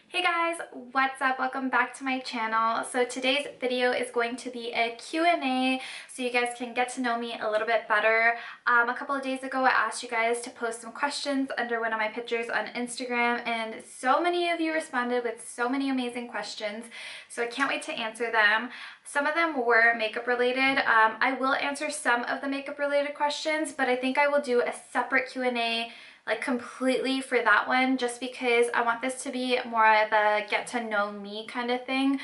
Hey guys, what's up? Welcome back to my channel. So today's video is going to be a Q&A so you guys can get to know me a little bit better. A couple of days ago I asked you guys to post some questions under one of my pictures on Instagram, and so many of you responded with so many amazing questions, so I can't wait to answer them. Some of them were makeup related. I will answer some of the makeup related questions, but I think I will do a separate Q&A like completely for that one, just because I want this to be more of a get to know me kind of thing,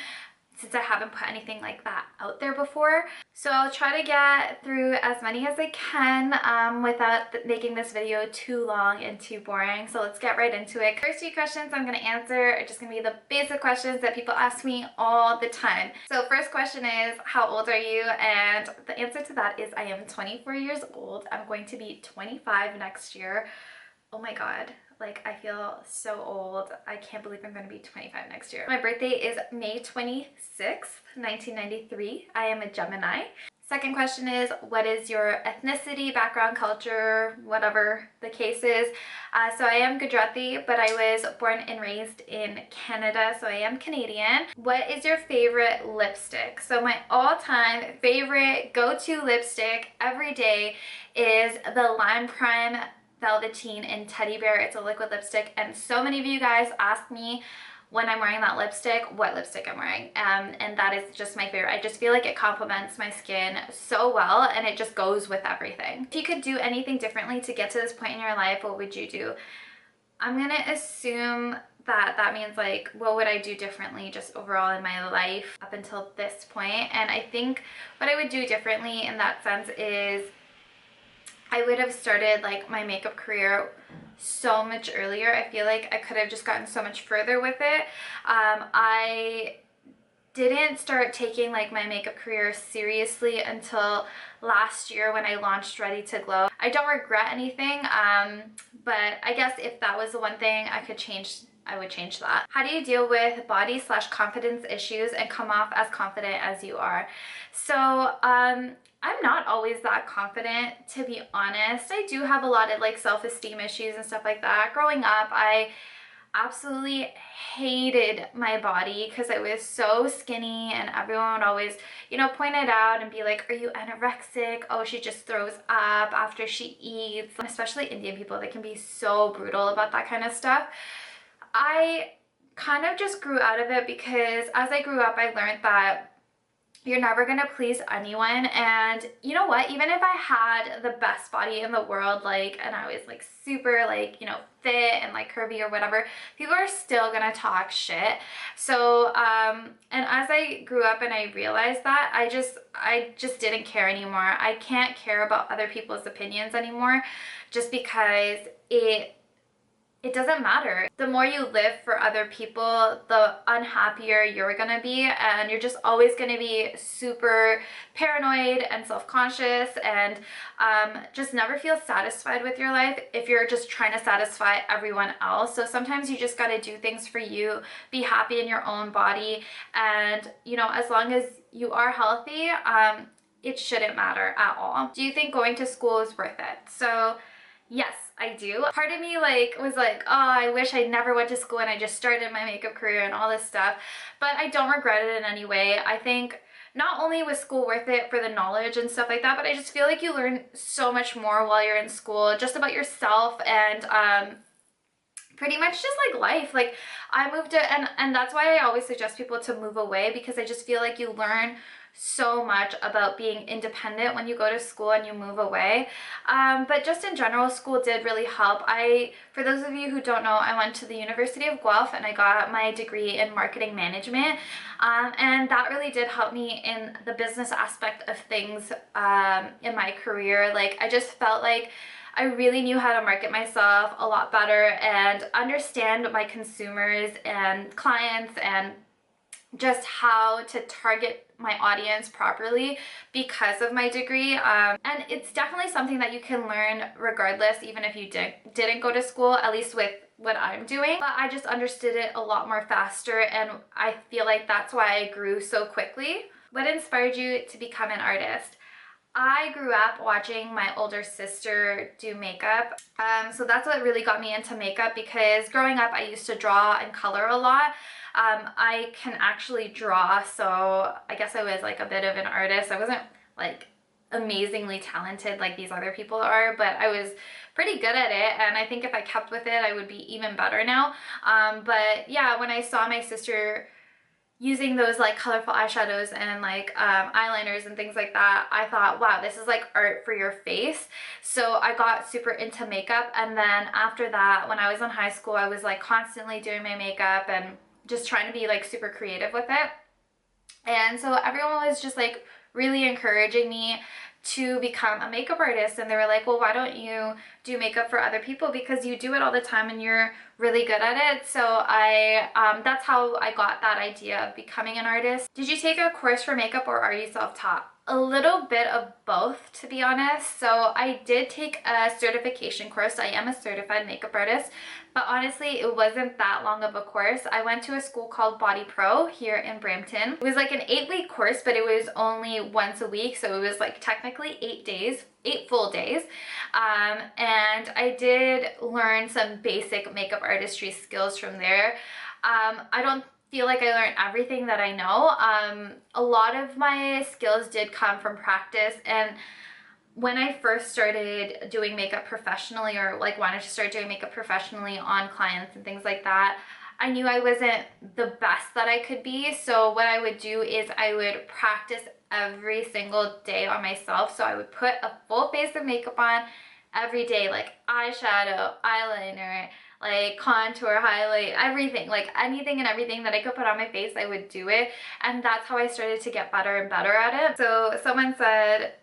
since I haven't put anything like that out there before. So I'll try to get through as many as I can without making this video too long and too boring. So let's get right into it. First few questions I'm going to answer are just going to be the basic questions that people ask me all the time. So first question is, how old are you? And the answer to that is I am 24 years old. I'm going to be 25 next year. Oh my god, like I feel so old. I can't believe I'm going to be 25 next year. My birthday is May 26th, 1993. I am a Gemini. Second question is, what is your ethnicity, background, culture, whatever the case is? So I am Gujarati, but I was born and raised in Canada, so I am Canadian. What is your favorite lipstick? So my all-time favorite go-to lipstick every day is the Lime Prime Velveteen in Teddy Bear. It's a liquid lipstick, and so many of you guys ask me when I'm wearing that lipstick what lipstick I'm wearing, and that is just my favorite. I just feel like it complements my skin so well, and it just goes with everything. If you could do anything differently to get to this point in your life, what would you do? I'm gonna assume that means like, what would I do differently just overall in my life up until this point? And I think what I would do differently in that sense is I would have started like my makeup career so much earlier. I feel like I could have just gotten so much further with it. I didn't start taking like my makeup career seriously until last year when I launched Ready to Glow. I don't regret anything, but I guess if that was the one thing I could change, I would change that. How do you deal with body/confidence issues and come off as confident as you are? So I'm not always that confident, to be honest. I do have a lot of like self-esteem issues and stuff like that. Growing up, I absolutely hated my body because I was so skinny, and everyone would always, you know, point it out and be like, are you anorexic? Oh, she just throws up after she eats. Especially Indian people, they can be so brutal about that kind of stuff. I kind of just grew out of it because as I grew up, I learned that you're never gonna please anyone. And you know what, even if I had the best body in the world, like, and I was like super like, you know, fit and like curvy or whatever, people are still gonna talk shit. So and as I grew up and I realized that, I just didn't care anymore. I can't care about other people's opinions anymore, just because it doesn't matter. The more you live for other people, the unhappier you're gonna be, and you're just always gonna be super paranoid and self-conscious, and just never feel satisfied with your life if you're just trying to satisfy everyone else. So sometimes you just gotta do things for you, be happy in your own body, and you know, as long as you are healthy, it shouldn't matter at all. Do you think going to school is worth it? So yes, I do. Part of me like was like, oh, I wish I never went to school and I just started my makeup career and all this stuff, but I don't regret it in any way. I think not only was school worth it for the knowledge and stuff like that, but I just feel like you learn so much more while you're in school, just about yourself and pretty much just like life. Like I moved to, and that's why I always suggest people to move away, because I just feel like you learn so much about being independent when you go to school and you move away. But just in general, school did really help. For those of you who don't know, I went to the University of Guelph and I got my degree in marketing management, and that really did help me in the business aspect of things in my career. Like I just felt like I really knew how to market myself a lot better and understand my consumers and clients and just how to target my audience properly because of my degree. And it's definitely something that you can learn regardless, even if you didn't go to school, at least with what I'm doing. But I just understood it a lot more faster, and I feel like that's why I grew so quickly. What inspired you to become an artist? I grew up watching my older sister do makeup. So that's what really got me into makeup, because growing up I used to draw and color a lot. I can actually draw, so I guess I was like a bit of an artist. I wasn't like amazingly talented like these other people are, but I was pretty good at it, and I think if I kept with it I would be even better now. But yeah, when I saw my sister using those like colorful eyeshadows and like eyeliners and things like that, I thought, wow, this is like art for your face. So I got super into makeup, and then after that, when I was in high school, I was like constantly doing my makeup and just trying to be like super creative with it. And so everyone was just like really encouraging me to become a makeup artist, and they were like, well, why don't you do makeup for other people, because you do it all the time and you're really good at it. So that's how I got that idea of becoming an artist. Did you take a course for makeup, or are you self-taught? A little bit of both, to be honest. So I did take a certification course. I am a certified makeup artist, but honestly, it wasn't that long of a course. I went to a school called Body Pro here in Brampton. It was like an 8-week course, but it was only once a week. So it was like technically 8 days, 8 full days. And I did learn some basic makeup artistry skills from there. I don't feel like I learned everything that I know. A lot of my skills did come from practice, and when I first started doing makeup professionally, or like wanted to start doing makeup professionally on clients and things like that, I knew I wasn't the best that I could be. So what I would do is I would practice every single day on myself. So I would put a full face of makeup on every day, like eyeshadow, eyeliner, like contour, highlight, everything, like anything and everything that I could put on my face, I would do it. And that's how I started to get better and better at it. So someone said,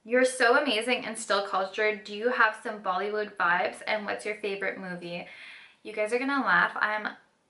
you're so amazing and still cultured. Do you have some Bollywood vibes? And what's your favorite movie? You guys are gonna laugh. I'm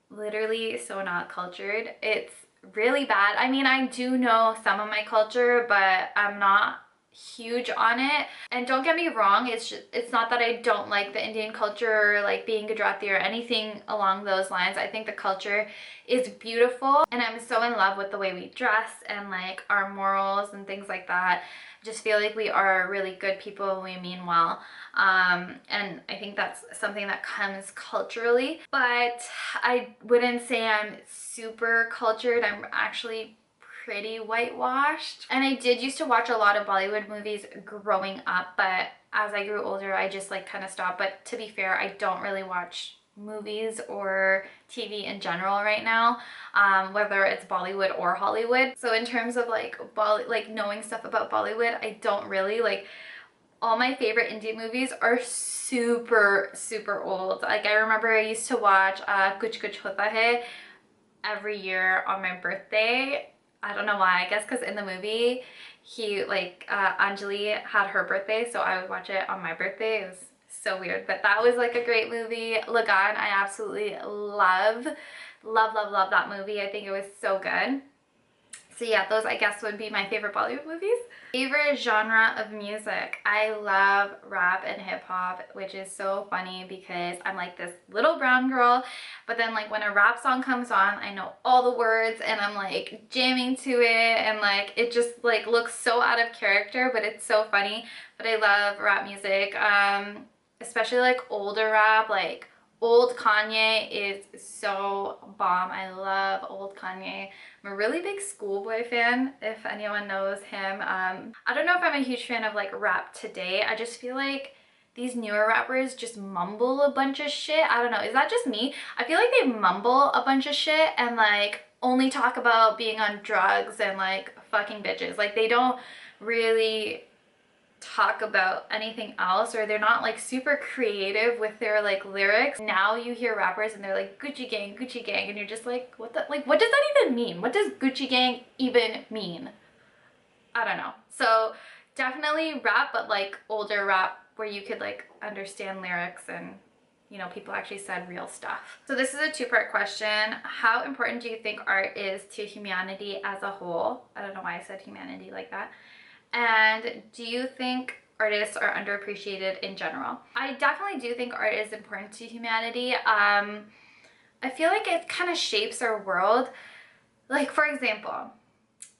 literally so not cultured. It's really bad. I mean, I do know some of my culture, but I'm not huge on it. And don't get me wrong, it's not that I don't like the Indian culture, or like being Gujarati or anything along those lines. I think the culture is beautiful, and I'm so in love with the way we dress and like our morals and things like that. Just feel like we are really good people and we mean well. And I think that's something that comes culturally, but I wouldn't say I'm super cultured. I'm actually pretty whitewashed. And I did used to watch a lot of Bollywood movies growing up, but as I grew older, I just like kind of stopped. But to be fair, I don't really watch movies or TV in general right now, whether it's Bollywood or Hollywood. So in terms of like knowing stuff about Bollywood, I don't really like. All my favorite Indian movies are super old. Like I remember I used to watch Kuch Kuch Hota Hai every year on my birthday. I don't know why. I guess because in the movie he like Anjali had her birthday, so I would watch it on my birthday. It was so weird, but that was like a great movie. Lagan, I absolutely love that movie. I think it was so good. So yeah, those I guess would be my favorite Bollywood movies. Favorite genre of music? I love rap and hip hop, which is so funny because I'm like this little brown girl, but then like when a rap song comes on, I know all the words and I'm like jamming to it, and like it just like looks so out of character, but it's so funny. But I love rap music, especially like older rap, like old Kanye is so bomb. I love old Kanye. I'm a really big Schoolboy fan, if anyone knows him. I don't know if I'm a huge fan of like rap today. I just feel like these newer rappers just mumble a bunch of shit. I don't know, is that just me? I feel like they mumble a bunch of shit and like only talk about being on drugs and like fucking bitches. Like they don't really talk about anything else, or they're not like super creative with their like lyrics. Now you hear rappers and they're like Gucci gang, and you're just like, what the, like what does that even mean? What does Gucci gang even mean? I don't know. So definitely rap, but like older rap where you could like understand lyrics and you know people actually said real stuff. So this is a two-part question. How important do you think art is to humanity as a whole? I don't know why I said humanity like that. And do you think artists are underappreciated in general? I definitely do think art is important to humanity. I feel like it kind of shapes our world. Like for example,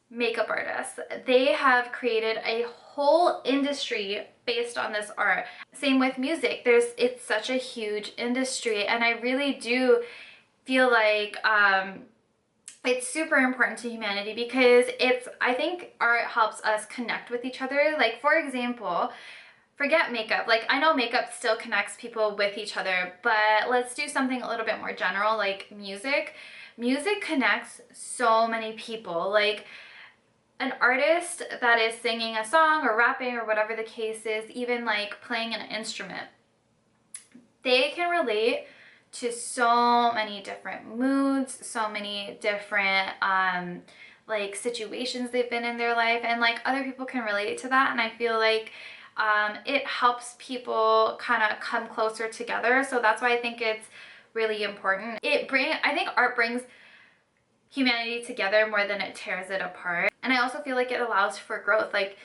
makeup artists. They have created a whole industry based on this art. Same with music. It's such a huge industry, and I really do feel like it's super important to humanity because I think art helps us connect with each other. Like, for example, forget makeup. Like, I know makeup still connects people with each other, but let's do something a little bit more general, like music. Music connects so many people. Like, an artist that is singing a song or rapping or whatever the case is, even like playing an instrument, they can relate to so many different moods, so many different like situations they've been in their life, and like other people can relate to that. And I feel like it helps people kind of come closer together. So that's why I think it's really important. I think art brings humanity together more than it tears it apart. And I also feel like it allows for growth. Like,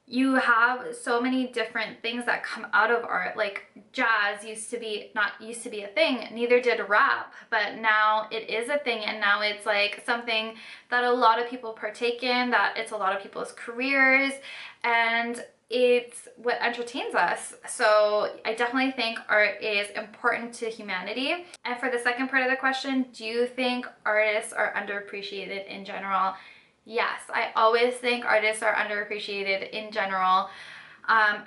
you have so many different things that come out of art. Like, jazz not used to be a thing, neither did rap, but now it is a thing, and now it's like something that a lot of people partake in, that it's a lot of people's careers, and it's what entertains us. So I definitely think art is important to humanity. And for the second part of the question, do you think artists are underappreciated in general? Yes, I always think artists are underappreciated in general,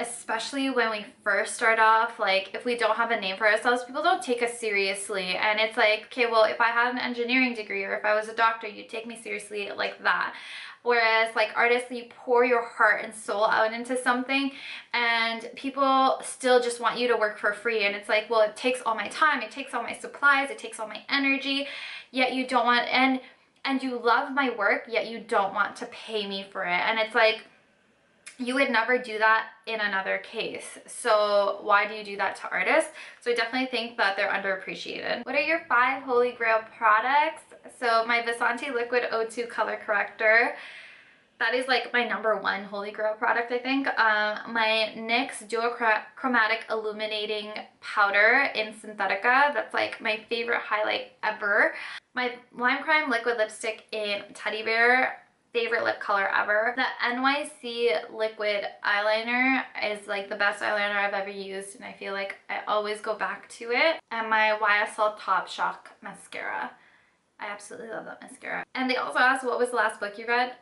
especially when we first start off. Like, if we don't have a name for ourselves, people don't take us seriously. And it's like, okay, well, if I had an engineering degree or if I was a doctor, you'd take me seriously like that. Whereas like artists, you pour your heart and soul out into something, and people still just want you to work for free. And it's like, well, it takes all my time, it takes all my supplies, it takes all my energy, yet you don't want, and you love my work, yet you don't want to pay me for it. And it's like, you would never do that in another case. So why do you do that to artists? So I definitely think that they're underappreciated. What are your 5 holy grail products? So my Vasanti Liquid O2 Color Corrector. That is like my #1 holy grail product, I think. My NYX Duochromatic Illuminating Powder in Synthetica. That's like my favorite highlight ever. My Lime Crime Liquid Lipstick in Teddy Bear. Favorite lip color ever. The NYC Liquid Eyeliner is like the best eyeliner I've ever used, and I feel like I always go back to it. And my YSL Top Shock Mascara. I absolutely love that mascara. And they also asked, what was the last book you read?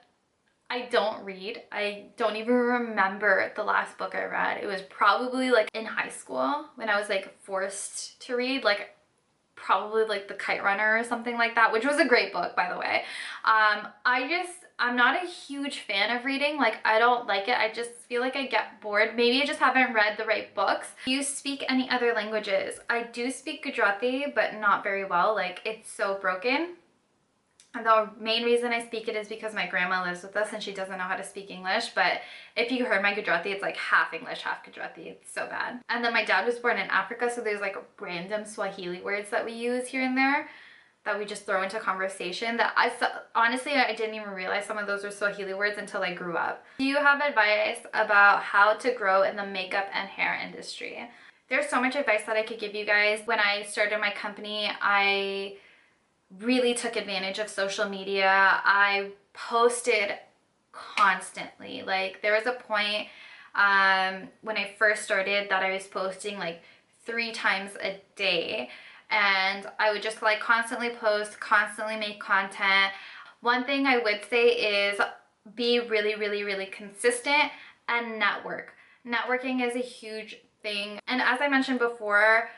I don't read. I don't even remember the last book I read. It was probably like in high school when I was like forced to read, like probably like The Kite Runner or something like that, which was a great book, by the way. I'm not a huge fan of reading. Like, I don't like it. I just feel like I get bored. Maybe I just haven't read the right books. Do you speak any other languages? I do speak Gujarati, but not very well. Like, it's so broken. And the main reason I speak it is because my grandma lives with us and she doesn't know how to speak English. But if you heard my Gujarati, it's like half English, half Gujarati. It's so bad. And then my dad was born in Africa, so there's like random Swahili words that we use here and there that we just throw into conversation that honestly, I didn't even realize some of those were Swahili words until I grew up. Do you have advice about how to grow in the makeup and hair industry? There's so much advice that I could give you guys. When I started my company, I really took advantage of social media. I posted constantly. Like, there was a point when I first started that I was posting like 3 times a day, and I would just like constantly post, constantly make content. One thing I would say is be really, really, really consistent and network. Networking is a huge thing. And as I mentioned before,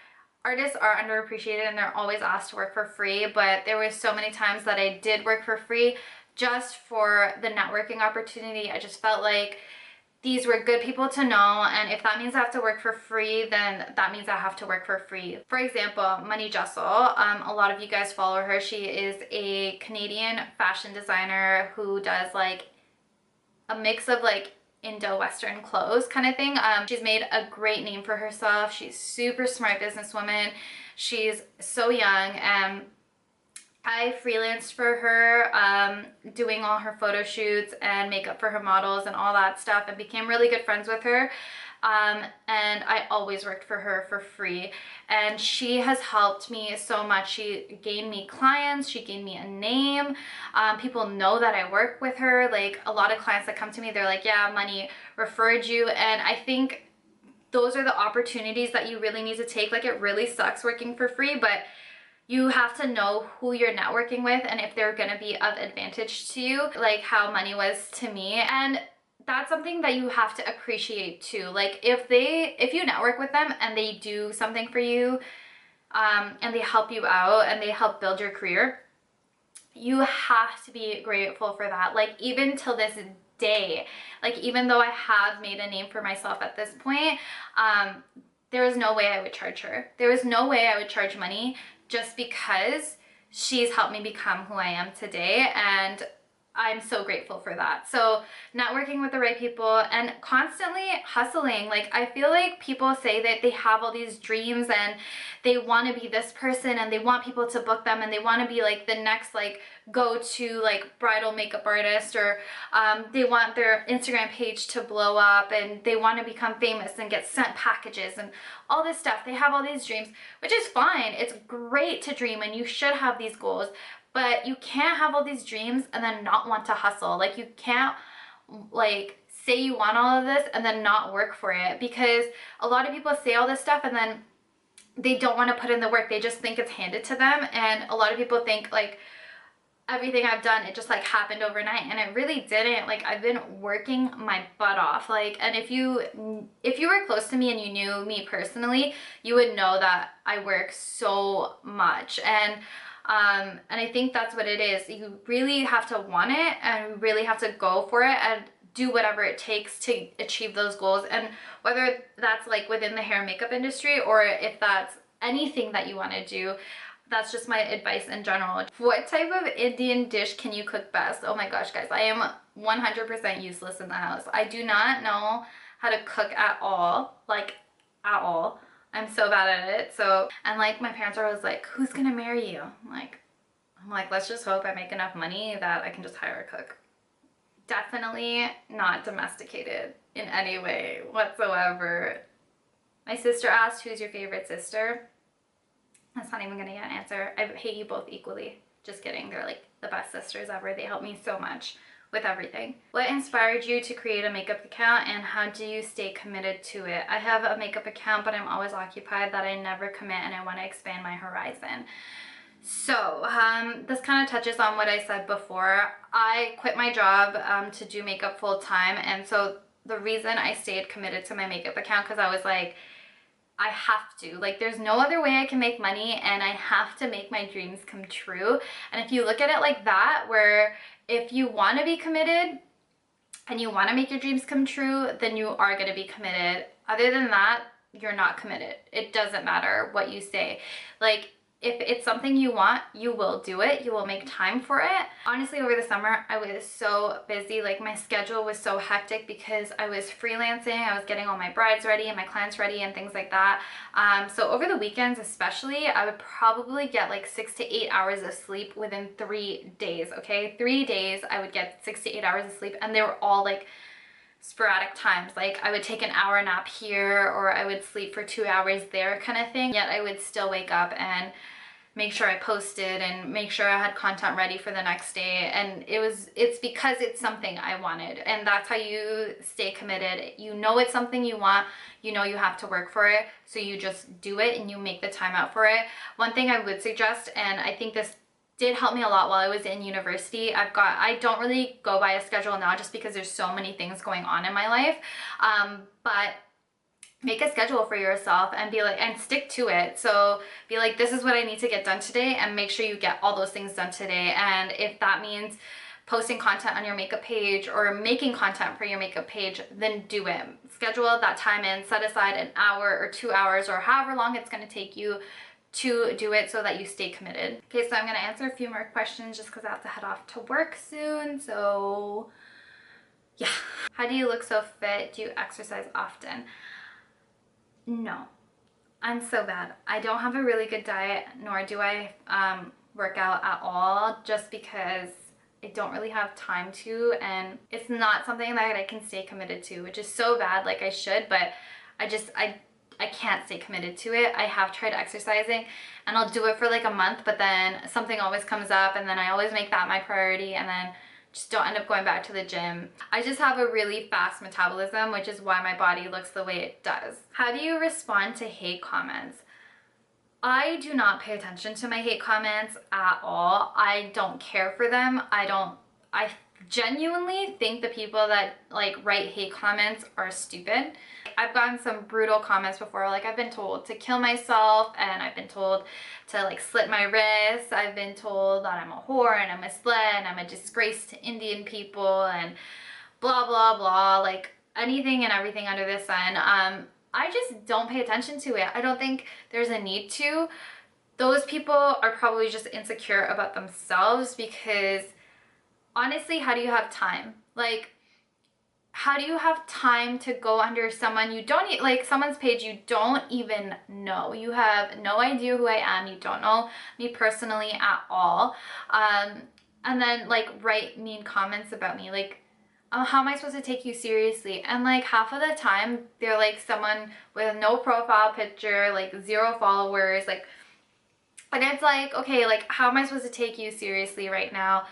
artists are underappreciated and they're always asked to work for free, but there were so many times that I did work for free just for the networking opportunity. I just felt like these were good people to know, and if that means I have to work for free, then that means I have to work for free. For example, Money Jessel, a lot of you guys follow her. She is a Canadian fashion designer who does like a mix of like Indo-Western clothes kind of thing. She's made a great name for herself. She's super smart businesswoman. She's so young, and I freelanced for her, doing all her photo shoots and makeup for her models and all that stuff, and became really good friends with her. and I always worked for her for free, and she has helped me so much. She gained me clients, she gained me a name. People know that I work with her. Like, a lot of clients that come to me, they're like, yeah, money referred you. And I think those are the opportunities that you really need to take. Like, it really sucks working for free, but you have to know who you're networking with and if they're going to be of advantage to you, like how money was to me. And that's something that you have to appreciate too. Like, if you network with them and they do something for you, and they help you out and they help build your career, you have to be grateful for that. Like, even till this day, like, even though I have made a name for myself at this point, there is no way I would charge her. There is no way I would charge money, just because she's helped me become who I am today, and I'm so grateful for that. So networking with the right people and constantly hustling. Like, I feel like people say that they have all these dreams and they want to be this person and they want people to book them and they want to be like the next like go-to like bridal makeup artist, or they want their Instagram page to blow up and they want to become famous and get sent packages and all this stuff. They have all these dreams, which is fine. It's great to dream and you should have these goals. But you can't have all these dreams and then not want to hustle. Like, you can't like say you want all of this and then not work for it, because a lot of people say all this stuff and then they don't want to put in the work. They just think it's handed to them. And a lot of people think like everything I've done, it just like happened overnight, and it really didn't. Like, I've been working my butt off. Like, and if you were close to me and you knew me personally, you would know that I work so much. And I think that's what it is. You really have to want it and really have to go for it and do whatever it takes to achieve those goals. And whether that's like within the hair and makeup industry, or if that's anything that you want to do, that's just my advice in general. What type of Indian dish can you cook best? Oh my gosh, guys, I am 100% useless in the house. I do not know how to cook at all, like at all. I'm so bad at it. So, and like my parents are always like, who's gonna marry you? I'm like, let's just hope I make enough money that I can just hire a cook. Definitely not domesticated in any way whatsoever. My sister asked, who's your favorite sister? That's not even gonna get an answer. I hate you both equally. Just kidding. They're like the best sisters ever. They help me so much with everything. What inspired you to create a makeup account, and how do you stay committed to it? I have a makeup account, but I'm always occupied that I never commit, and I want to expand my horizon. So this kind of touches on what I said before. I quit my job to do makeup full time, and so the reason I stayed committed to my makeup account, because I was like, I have to. Like, there's no other way I can make money, and I have to make my dreams come true. And if you look at it like that, where if you want to be committed and you want to make your dreams come true, then you are going to be committed. Other than that, you're not committed. It doesn't matter what you say. Like, if it's something you want, you will do it. You will make time for it. Honestly, over the summer, I was so busy. Like, my schedule was so hectic because I was freelancing. I was getting all my brides ready and my clients ready and things like that. So over the weekends especially, I would probably get like 6 to 8 hours of sleep within 3 days, okay? 3 days, I would get 6 to 8 hours of sleep, and they were all like sporadic times. Like, I would take an hour nap here, or I would sleep for 2 hours there, kind of thing. Yet I would still wake up and make sure I posted and make sure I had content ready for the next day. And it's because it's something I wanted, and that's how you stay committed. You know it's something you want, you know you have to work for it, so you just do it and you make the time out for it. One thing I would suggest, and I think this did help me a lot while I was in university, I don't really go by a schedule now just because there's so many things going on in my life, but make a schedule for yourself and be like, and stick to it. So be like, this is what I need to get done today, and make sure you get all those things done today. And if that means posting content on your makeup page or making content for your makeup page, then do it. Schedule that time in, set aside an hour or 2 hours or however long it's going to take you to do it, so that you stay committed. Okay, so I'm gonna answer a few more questions just because I have to head off to work soon. So yeah. How do you look so fit? Do you exercise often? No, I'm so bad. I don't have a really good diet, nor do I work out at all, just because I don't really have time to, and it's not something that I can stay committed to, which is so bad. Like I should, but I can't stay committed to it. I have tried exercising and I'll do it for like a month, but then something always comes up and then I always make that my priority and then just don't end up going back to the gym. I just have a really fast metabolism, which is why my body looks the way it does. How do you respond to hate comments? I do not pay attention to my hate comments at all. I don't care for them. I genuinely think the people that like write hate comments are stupid. I've gotten some brutal comments before. Like I've been told to kill myself, and I've been told to like slit my wrists. I've been told that I'm a whore and I'm a slut and I'm a disgrace to Indian people and blah, blah, blah. Like anything and everything under the sun. I just don't pay attention to it. I don't think there's a need to. Those people are probably just insecure about themselves, because honestly, how do you have time? Like, how do you have time to go under someone you don't like someone's page you don't even know? You have no idea who I am. You don't know me personally at all. And then like write mean comments about me. Like, how am I supposed to take you seriously? And like half of the time they're like someone with no profile picture, like 0 followers, like, and it's like, okay, like how am I supposed to take you seriously right now?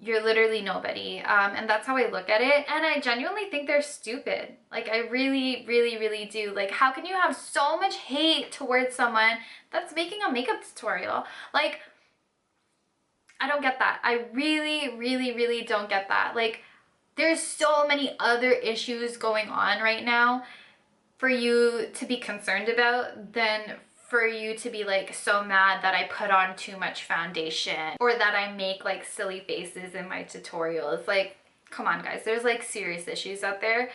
You're literally nobody. And that's how I look at it. And I genuinely think they're stupid. Like I really, really, really do. Like how can you have so much hate towards someone that's making a makeup tutorial? Like, I don't get that. I really, really, really don't get that. Like, there's so many other issues going on right now for you to be concerned about than for you to be like so mad that I put on too much foundation or that I make like silly faces in my tutorials. Like, come on guys, there's like serious issues out there.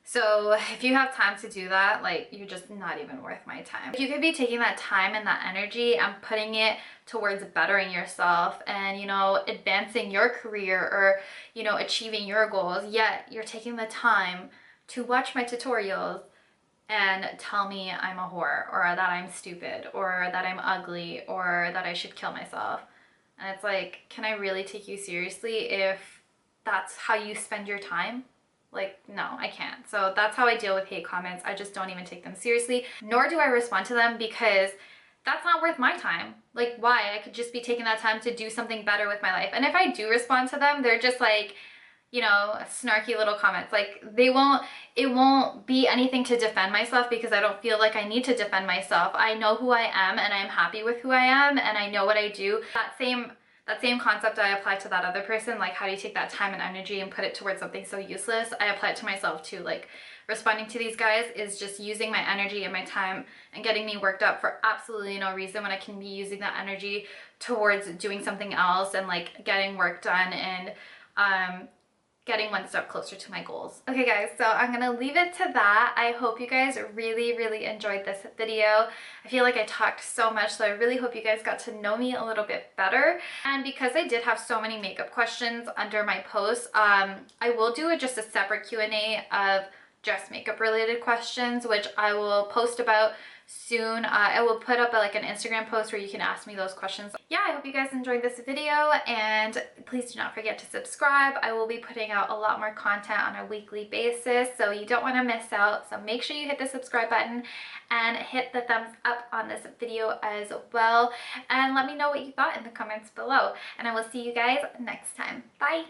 So if you have time to do that, like you're just not even worth my time. You could be taking that time and that energy and putting it towards bettering yourself and, you know, advancing your career or, you know, achieving your goals, yet you're taking the time to watch my tutorials and tell me I'm a whore or that I'm stupid or that I'm ugly or that I should kill myself. And it's like, can I really take you seriously if that's how you spend your time? Like, no, I can't. So that's how I deal with hate comments. I just don't even take them seriously, nor do I respond to them, because that's not worth my time. Like, why? I could just be taking that time to do something better with my life. And if I do respond to them, they're just like, you know, snarky little comments. Like it won't be anything to defend myself, because I don't feel like I need to defend myself. I know who I am and I'm happy with who I am and I know what I do. That same concept I apply to that other person. Like, how do you take that time and energy and put it towards something so useless? I apply it to myself too. Like, responding to these guys is just using my energy and my time and getting me worked up for absolutely no reason, when I can be using that energy towards doing something else and like getting work done and getting one step closer to my goals. Okay guys, so I'm gonna leave it to that. I hope you guys really, really enjoyed this video. I feel like I talked so much, so I really hope you guys got to know me a little bit better. And because I did have so many makeup questions under my posts, I will do just a separate Q&A of just makeup related questions, which I will post about soon. I will put up like an Instagram post where you can ask me those questions. Yeah, I hope you guys enjoyed this video, and please do not forget to subscribe. I will be putting out a lot more content on a weekly basis, so you don't want to miss out. So make sure you hit the subscribe button and hit the thumbs up on this video as well, and let me know what you thought in the comments below, and I will see you guys next time. Bye.